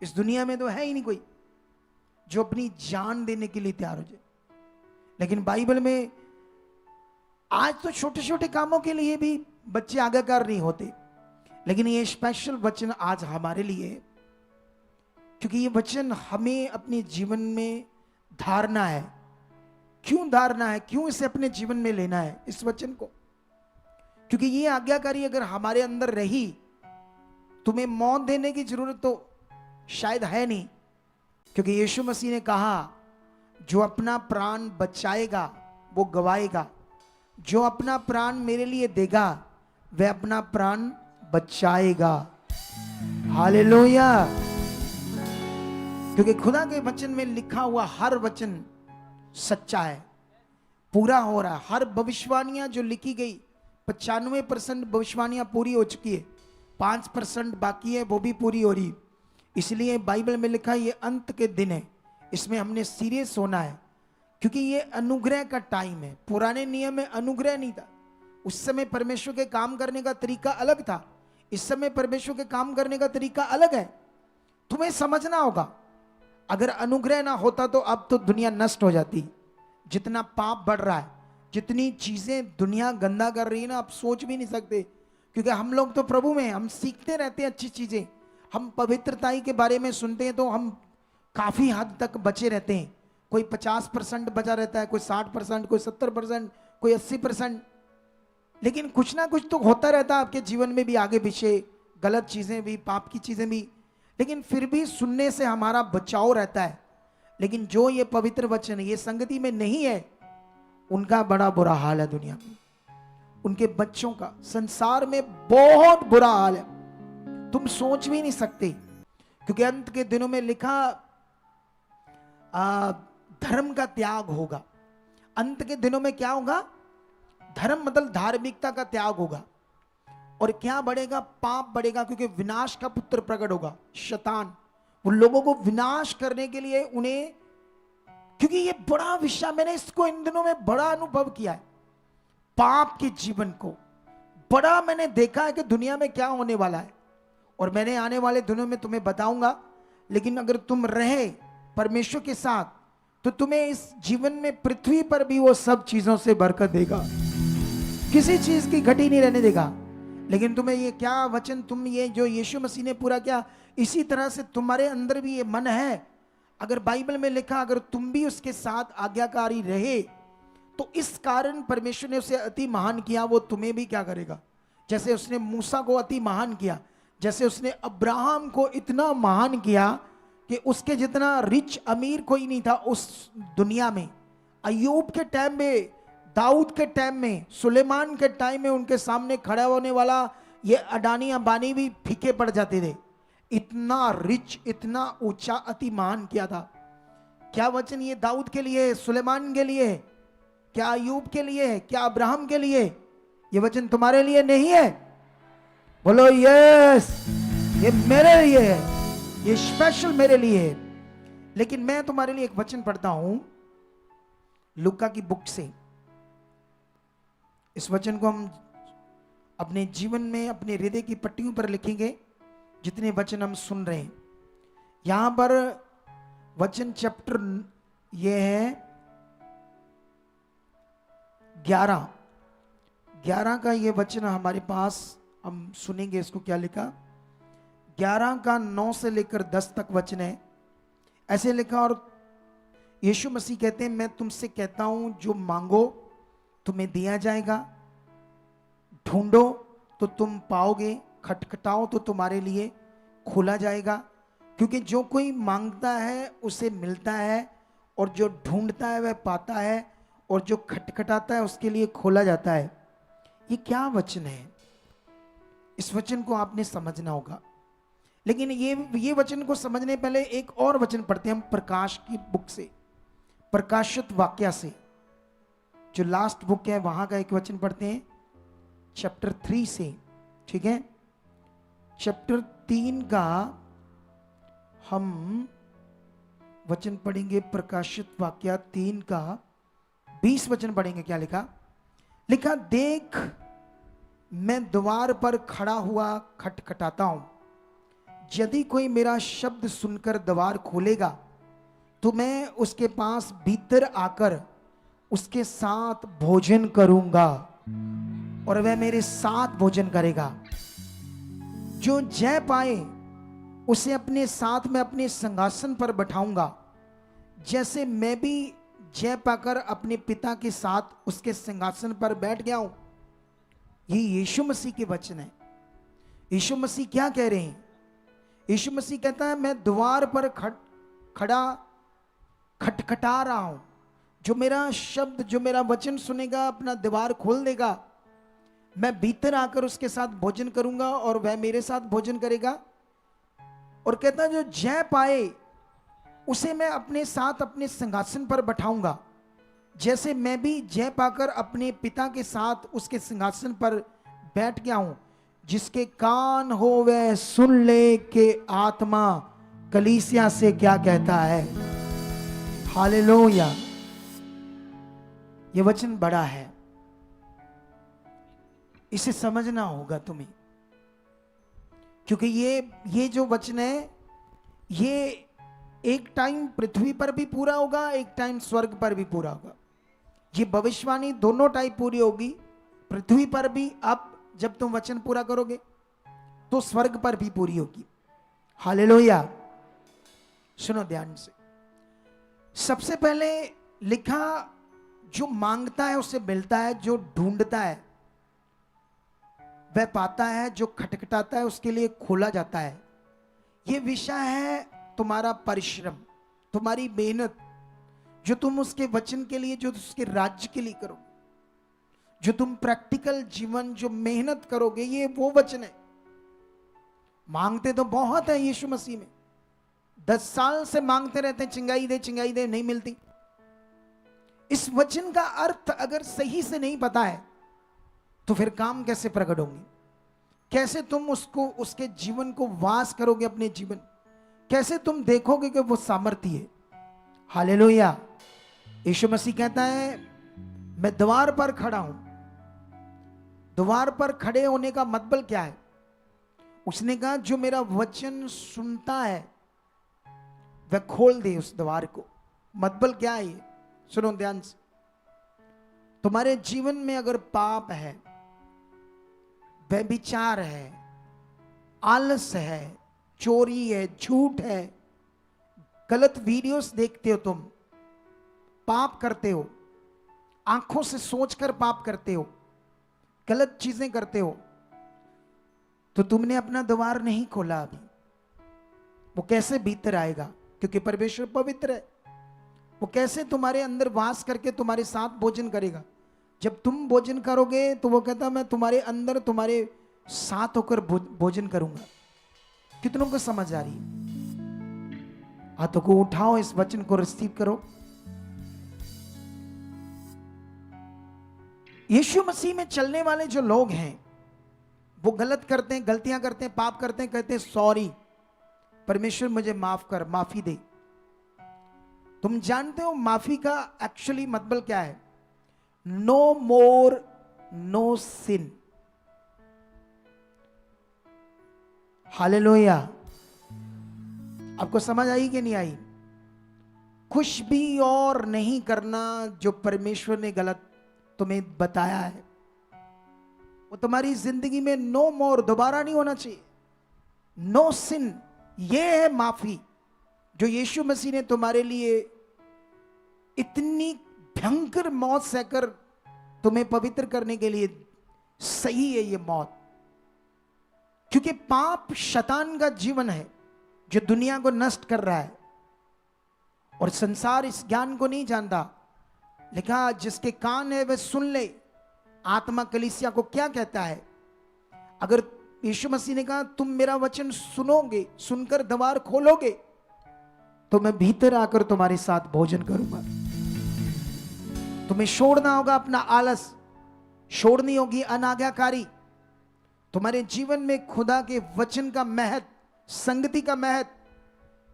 इस दुनिया में तो है ही नहीं कोई जो अपनी जान देने के लिए तैयार हो जाए। लेकिन बाइबल में आज तो छोटे छोटे कामों के लिए भी बच्चे आज्ञाकार नहीं होते, लेकिन ये स्पेशल वचन आज हमारे लिए, क्योंकि ये वचन हमें अपने जीवन में धारना है। क्यों धारना है? क्यों इसे अपने जीवन में लेना है इस वचन को? क्योंकि ये आज्ञाकारी अगर हमारे अंदर रही, तुम्हें मौत देने की जरूरत तो शायद है नहीं, क्योंकि यीशु मसीह ने कहा जो अपना प्राण बचाएगा वो गवाएगा, जो अपना प्राण मेरे लिए देगा वह अपना प्राण बचाएगा। हालेलुया। क्योंकि खुदा के वचन में लिखा हुआ हर वचन सच्चा है, पूरा हो रहा है। हर भविष्यवाणियां जो लिखी गई, 95% भविष्यवाणियां पूरी हो चुकी है, 5% बाकी है, वो भी पूरी हो रही। इसलिए बाइबल में लिखा है ये अंत के दिन है, इसमें हमने सीरियस होना है, क्योंकि ये अनुग्रह का टाइम है। पुराने नियम में अनुग्रह नहीं था, उस समय परमेश्वर के काम करने का तरीका अलग था। इस समय परमेश्वर के काम करने का तरीका अलग है। तुम्हें समझना होगा, अगर अनुग्रह ना होता तो अब तो दुनिया नष्ट हो जाती। जितना पाप बढ़ रहा है, जितनी चीजें दुनिया गंदा कर रही है ना, आप सोच भी नहीं सकते। क्योंकि हम लोग तो प्रभु में, हम सीखते रहते हैं अच्छी चीजें, हम पवित्रताई के बारे में सुनते हैं तो हम काफी हद तक बचे रहते हैं। कोई 50% बचा रहता है, कोई 60%, कोई 70%, कोई 80%। लेकिन कुछ ना कुछ तो होता रहता है आपके जीवन में भी, आगे पीछे गलत चीजें भी, पाप की चीजें भी, लेकिन फिर भी सुनने से हमारा बचाव रहता है। लेकिन जो ये पवित्र वचन ये संगति में नहीं है, उनका बड़ा बुरा हाल है दुनिया में, उनके बच्चों का संसार में बहुत बुरा हाल है, तुम सोच भी नहीं सकते। क्योंकि अंत के दिनों में लिखा धर्म का त्याग होगा। अंत के दिनों में क्या होगा? धर्म मतलब धार्मिकता का त्याग होगा। और क्या बढ़ेगा? पाप बढ़ेगा, क्योंकि विनाश का पुत्र प्रकट होगा, शैतान। उन लोगों को विनाश करने के लिए उन्हें, क्योंकि ये बड़ा विषय, मैंने इसको इन दिनों में बड़ा अनुभव किया है, पाप के जीवन को बड़ा मैंने देखा है कि दुनिया में क्या होने वाला है। और मैंने आने वाले दिनों में तुम्हें बताऊंगा। लेकिन अगर तुम रहे परमेश्वर के साथ, तो तुम्हें इस जीवन में पृथ्वी पर भी वो सब चीजों से बरकत देगा, किसी चीज की घटी नहीं रहने देगा। लेकिन तुम्हें ये क्या वचन, तुम ये जो यीशु मसीह ने पूरा किया, इसी तरह से तुम्हारे अंदर भी ये मन है। अगर बाइबल में लिखा, अगर तुम भी उसके साथ आज्ञाकारी रहे, तो इस कारण परमेश्वर ने उसे अति महान किया, वो तुम्हें भी क्या करेगा। जैसे उसने मूसा को अति महान किया, जैसे उसने अब्राहम को इतना महान किया कि उसके जितना रिच अमीर कोई नहीं था उस दुनिया में। अय्यूब के टाइम में, दाऊद के टाइम में, सुलेमान के टाइम में उनके सामने खड़ा होने वाला ये अडानी अंबानी भी फीके पड़ जाते थे। इतना रिच, इतना ऊंचा, अति महान किया था। क्या वचन ये दाऊद के लिए, सुलेमान के लिए, क्या अय्यूब के लिए, क्या अब्राहम के लिए? ये वचन तुम्हारे लिए नहीं है? बोलो यस, ये मेरे लिए है, ये स्पेशल मेरे लिए है। लेकिन मैं तुम्हारे लिए एक वचन पढ़ता हूं लूका की बुक से। इस वचन को हम अपने जीवन में, अपने हृदय की पट्टियों पर लिखेंगे, जितने वचन हम सुन रहे हैं। यहां पर वचन चैप्टर ये है 11 का ये वचन हमारे पास, हम सुनेंगे इसको। क्या लिखा? 11 का 9 से लेकर 10 तक वचन है। ऐसे लिखा, और यीशु मसीह कहते हैं, मैं तुमसे कहता हूं, जो मांगो तुम्हें दिया जाएगा, ढूंढो तो तुम पाओगे, खटखटाओ तो तुम्हारे लिए खोला जाएगा। क्योंकि जो कोई मांगता है उसे मिलता है, और जो ढूंढता है वह पाता है, और जो खटखटाता है उसके लिए खोला जाता है। ये क्या वचन है? इस वचन को आपने समझना होगा। लेकिन ये वचन को समझने पहले एक और वचन पढ़ते हैं हम प्रकाश की बुक से, प्रकाशित वाक्या से, जो लास्ट बुक है वहां का एक वचन पढ़ते हैं चैप्टर 3 से। ठीक है, चैप्टर 3 का हम वचन पढ़ेंगे, प्रकाशित वाक्या 3 का 20 वचन पढ़ेंगे। क्या लिखा? लिखा, देख मैं द्वार पर खड़ा हुआ खटखटाता हूं, यदि कोई मेरा शब्द सुनकर द्वार खोलेगा तो मैं उसके पास भीतर आकर उसके साथ भोजन करूंगा और वह मेरे साथ भोजन करेगा। जो जय पाए उसे अपने साथ में अपने सिंहासन पर बैठाऊंगा, जैसे मैं भी जय पाकर अपने पिता के साथ उसके सिंहासन पर बैठ गया हूं। ये यीशु मसीह के वचन है। यीशु मसीह क्या कह रहे हैं? यीशु मसीह कहता है, मैं द्वार पर खड़ा खटखटा रहा हूं। जो मेरा शब्द, जो मेरा वचन सुनेगा, अपना द्वार खोल देगा, मैं भीतर आकर उसके साथ भोजन करूंगा और वह मेरे साथ भोजन करेगा। और कहता है, जो जय पाए उसे मैं अपने साथ अपने सिंहासन पर बैठाऊंगा, जैसे मैं भी जय पाकर अपने पिता के साथ उसके सिंहासन पर बैठ गया हूं। जिसके कान हो वह सुन ले कि आत्मा कलीसिया से क्या कहता है। हालेलुया। यह वचन बड़ा है, इसे समझना होगा तुम्हें, क्योंकि ये जो वचन है, ये एक टाइम पृथ्वी पर भी पूरा होगा, एक टाइम स्वर्ग पर भी पूरा होगा। ये भविष्यवाणी दोनों टाइम पूरी होगी, पृथ्वी पर भी, अब जब तुम वचन पूरा करोगे तो स्वर्ग पर भी पूरी होगी। हालेलुया। सुनो ध्यान से। सबसे पहले लिखा, जो मांगता है उसे मिलता है, जो ढूंढता है वह पाता है, जो खटखटाता है उसके लिए खोला जाता है। ये विषय है तुम्हारा परिश्रम, तुम्हारी मेहनत, जो तुम उसके वचन के लिए, जो उसके राज्य के लिए करो, जो तुम प्रैक्टिकल जीवन, जो मेहनत करोगे, ये वो वचन है। मांगते तो बहुत है यीशु मसीह में, 10 साल से मांगते रहते हैं, चिंगाई दे, नहीं मिलती। इस वचन का अर्थ अगर सही से नहीं पता है तो फिर काम कैसे प्रकट होंगे? कैसे तुम उसको, उसके जीवन को वास करोगे अपने जीवन? कैसे तुम देखोगे कि वो सामर्थ्य है? हालेलुया। यीशु मसीह कहता है, मैं द्वार पर खड़ा हूं। द्वार पर खड़े होने का मतलब क्या है? उसने कहा, जो मेरा वचन सुनता है वह खोल दे उस द्वार को। मतलब क्या है ये? सुनो ध्यान से। तुम्हारे जीवन में अगर पाप है, व्यभिचार है, आलस है, चोरी है, झूठ है, गलत वीडियोस देखते हो, तुम पाप करते हो, आंखों से सोचकर पाप करते हो, गलत चीजें करते हो, तो तुमने अपना द्वार नहीं खोला अभी। वो कैसे भीतर आएगा? क्योंकि परमेश्वर पवित्र है। वो कैसे तुम्हारे अंदर वास करके तुम्हारे साथ भोजन करेगा? जब तुम भोजन करोगे तो वो कहता, मैं तुम्हारे अंदर, तुम्हारे साथ होकर भोजन करूंगा। कितनों को समझ आ रही है? हाथों को उठाओ, इस वचन को रिसीव करो। यीशु मसीह में चलने वाले जो लोग हैं, वो गलत करते हैं, गलतियां करते हैं, पाप करते हैं, कहते हैं सॉरी, परमेश्वर मुझे माफ कर, माफी दे। तुम जानते हो माफी का एक्चुअली मतलब क्या है? No more no sin. Hallelujah. आपको समझ आई कि नहीं आई? कुछ भी और नहीं करना जो परमेश्वर ने गलत तुम्हें बताया है, वो तुम्हारी जिंदगी में नो मोर, दोबारा नहीं होना चाहिए। नो सिन, ये है माफी जो यीशु मसीह ने तुम्हारे लिए इतनी भयंकर मौत सहकर तुम्हें पवित्र करने के लिए। सही है ये मौत, क्योंकि पाप शैतान का जीवन है जो दुनिया को नष्ट कर रहा है, और संसार इस ज्ञान को नहीं जानता। लिखा, जिसके कान है वह सुन ले। आत्मा कलीसिया को क्या कहता है? अगर यीशु मसीह ने कहा, तुम मेरा वचन सुनोगे, सुनकर द्वार खोलोगे, तो मैं भीतर आकर तुम्हारे साथ भोजन करूंगा। तुम्हें छोड़ना होगा अपना आलस, छोड़नी होगी अनाज्ञाकारी। तुम्हारे जीवन में खुदा के वचन का महत्व, संगति का महत्व।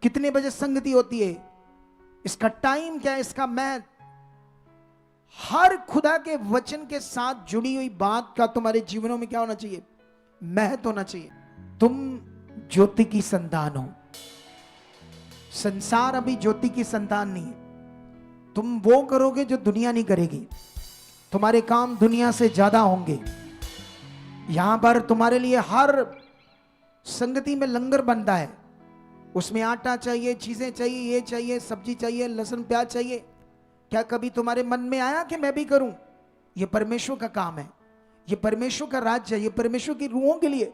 कितने बजे संगति होती है, इसका टाइम क्या है, इसका महत्व। हर खुदा के वचन के साथ जुड़ी हुई बात का तुम्हारे जीवनों में क्या होना चाहिए? महत्व होना चाहिए। तुम ज्योति की संतान हो, संसार अभी ज्योति की संतान नहीं है। तुम वो करोगे जो दुनिया नहीं करेगी। तुम्हारे काम दुनिया से ज्यादा होंगे। यहां पर तुम्हारे लिए हर संगति में लंगर बनता है, उसमें आटा चाहिए, चीजें चाहिए, ये चाहिए, सब्जी चाहिए, लहसुन प्याज चाहिए। क्या कभी तुम्हारे मन में आया कि मैं भी करूं? यह परमेश्वर का काम है, यह परमेश्वर का राज्य है, यह परमेश्वर की रूहों के लिए।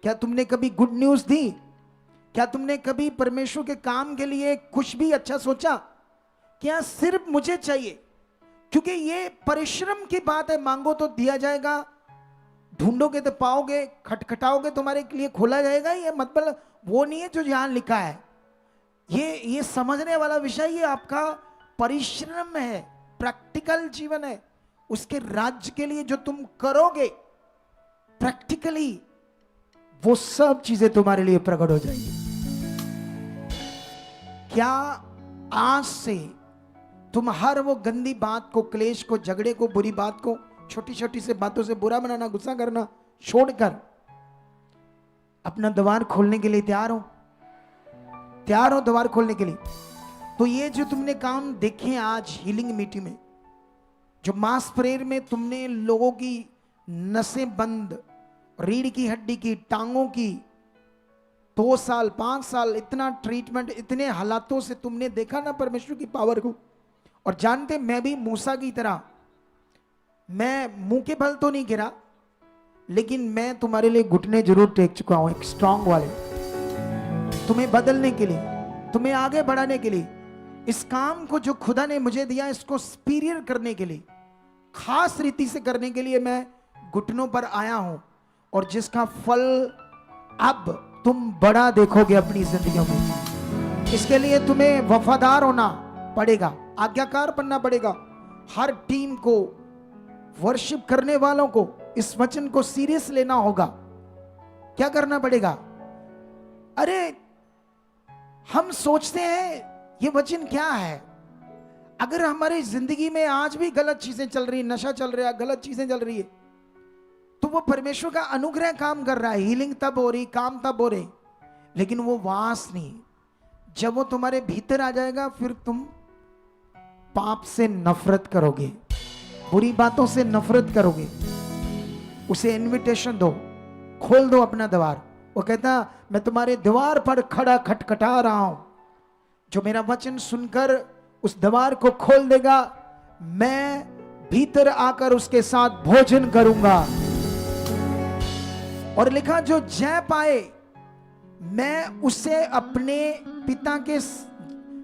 क्या तुमने कभी गुड न्यूज दी? क्या तुमने कभी परमेश्वर के काम के लिए कुछ भी अच्छा सोचा? क्या सिर्फ मुझे चाहिए? क्योंकि ये परिश्रम की बात है। मांगो तो दिया जाएगा, ढूंढोगे तो पाओगे, खटखटाओगे तुम्हारे लिए खोला जाएगा। ये मतलब वो नहीं है जो यहां लिखा है। ये समझने वाला विषय, ये आपका परिश्रम है, प्रैक्टिकल जीवन है। उसके राज्य के लिए जो तुम करोगे प्रैक्टिकली, वो सब चीजें तुम्हारे लिए प्रकट हो जाएंगी। क्या आज से तुम हर वो गंदी बात को, क्लेश को, झगड़े को, बुरी बात को, छोटी छोटी से बातों से बुरा बनाना, गुस्सा करना छोड़कर अपना द्वार खोलने के लिए तैयार हो? तैयार हो द्वार खोलने के लिए? तो ये जो तुमने काम देखे आज हीलिंग मीटिंग में, जो मास प्रेयर में तुमने लोगों की नसें बंद, रीढ़ की हड्डी की, टांगों की, 2 साल 5 साल इतना ट्रीटमेंट, इतने हालातों से तुमने देखा ना परमेश्वर की पावर को। और जानते, मैं भी मूसा की तरह, मैं मुंह के बल तो नहीं गिरा, लेकिन मैं तुम्हारे लिए घुटने जरूर टेक चुका हूं, एक स्ट्रांग वाले, तुम्हें बदलने के लिए, तुम्हें आगे बढ़ाने के लिए। इस काम को जो खुदा ने मुझे दिया, इसको सुपीरियर करने के लिए, खास रीति से करने के लिए मैं घुटनों पर आया हूं, और जिसका फल अब तुम बड़ा देखोगे अपनी जिंदगियों में। इसके लिए तुम्हें वफादार होना पड़ेगा, आज्ञाकार बनना पड़ेगा। हर टीम को, वर्शिप करने वालों को इस वचन को सीरियस लेना होगा। क्या करना पड़ेगा? अरे हम सोचते हैं ये वचन क्या है? अगर हमारी जिंदगी में आज भी गलत चीजें चल रही, नशा चल रहा है, गलत चीजें चल रही है, तो वो परमेश्वर का अनुग्रह काम कर रहा है, हीलिंग तब हो रही, काम तब हो रही, लेकिन वो वास नहीं। जब वो तुम्हारे भीतर आ जाएगा, फिर तुम पाप से नफरत करोगे, बुरी बातों से नफरत करोगे। उसे इनविटेशन दो, खोल दो अपना द्वार। वो कहता, मैं तुम्हारे द्वार पर खड़ा खटखटा रहा हूं, जो मेरा वचन सुनकर उस द्वार को खोल देगा, मैं भीतर आकर उसके साथ भोजन करूंगा। और लिखा, जो जय पाए मैं उसे अपने पिता के,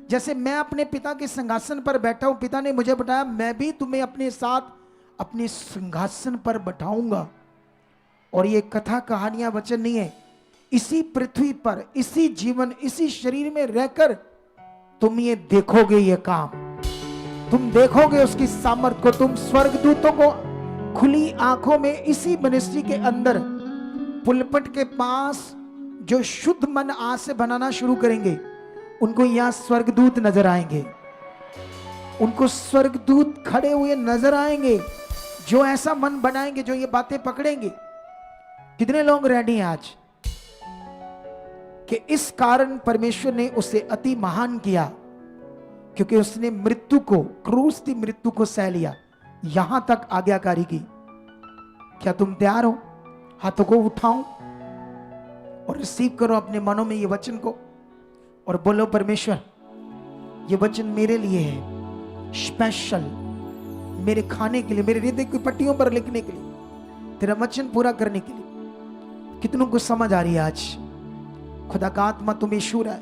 जैसे मैं अपने पिता के सिंहासन पर बैठा हूं, पिता ने मुझे बताया, मैं भी तुम्हें अपने साथ अपने सिंहासन पर बैठाऊंगा। और ये कथा कहानियां वचन नहीं है, इसी पृथ्वी पर, इसी जीवन, इसी शरीर में रहकर तुम ये देखोगे, ये काम तुम देखोगे, उसकी सामर्थ को। तुम स्वर्गदूतों को खुली आंखों में इसी मिनिस्ट्री के अंदर पुलपट के पास जो शुद्ध मन आज से बनाना शुरू करेंगे, उनको यहां स्वर्गदूत नजर आएंगे, उनको स्वर्गदूत खड़े हुए नजर आएंगे, जो ऐसा मन बनाएंगे, जो ये बातें पकड़ेंगे। कितने लोग रेडी हैं आज कि इस कारण परमेश्वर ने उसे अति महान किया, क्योंकि उसने मृत्यु को, क्रूस की मृत्यु को सह लिया, यहां तक आज्ञाकारी की। क्या तुम तैयार हो? हाथों को उठाओ और रिसीव करो अपने मनों में ये वचन को, और बोलो, परमेश्वर ये वचन मेरे लिए है, स्पेशल मेरे खाने के लिए, मेरे हृदय की पट्टियों पर लिखने के लिए, तेरा वचन पूरा करने के लिए। कितनों को समझ आ रही है आज? खुदा का आत्मा तुम्हें छू रहा है,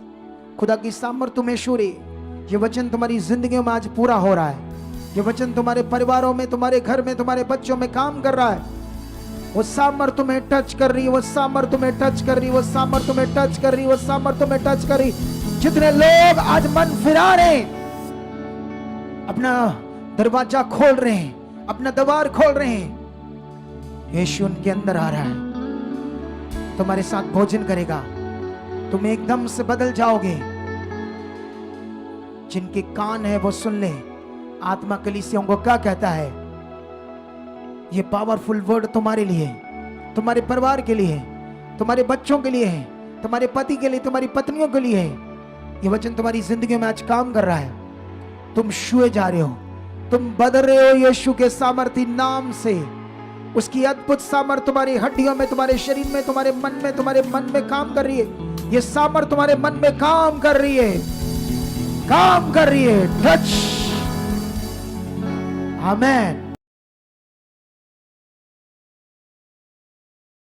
खुदा की सामर्थ तुम्हें छू रही है। ये वचन तुम्हारी जिंदगी में आज पूरा हो रहा है। ये वचन तुम्हारे परिवारों में, तुम्हारे घर में, तुम्हारे बच्चों में काम कर रहा है। वो सामर्थ तुम्हें टच कर रही है, वो सामर्थ तुम्हें टच कर रही है, वो सामर्थ तुम्हें टच कर रही है, वो सामर्थ तुम्हें टच कर रही। जितने लोग आज मन फिरा रहे, अपना दरवाजा खोल रहे हैं, अपना द्वार खोल रहे हैं, यीशु उनके अंदर आ रहा है, तुम्हारे साथ भोजन करेगा, तुम एकदम से बदल जाओगे। जिनके कान है वो सुन ले, आत्मा कलीसियों को क्या कहता है। ये पावरफुल वर्ड तुम्हारे लिए, तुम्हारे परिवार के लिए, तुम्हारे बच्चों के लिए है, तुम्हारे पति के लिए, तुम्हारी पत्नियों के लिए है। ये वचन तुम्हारी जिंदगी में आज काम कर रहा है। तुम छुए जा रहे हो, तुम बदल रहे हो यीशु के सामर्थी नाम से। उसकी अद्भुत सामर्थ तुम्हारी हड्डियों में, तुम्हारे शरीर में, तुम्हारे मन में काम कर रही है। ये सामर्थ तुम्हारे मन में काम कर रही है, काम कर रही है। टच, आमेन।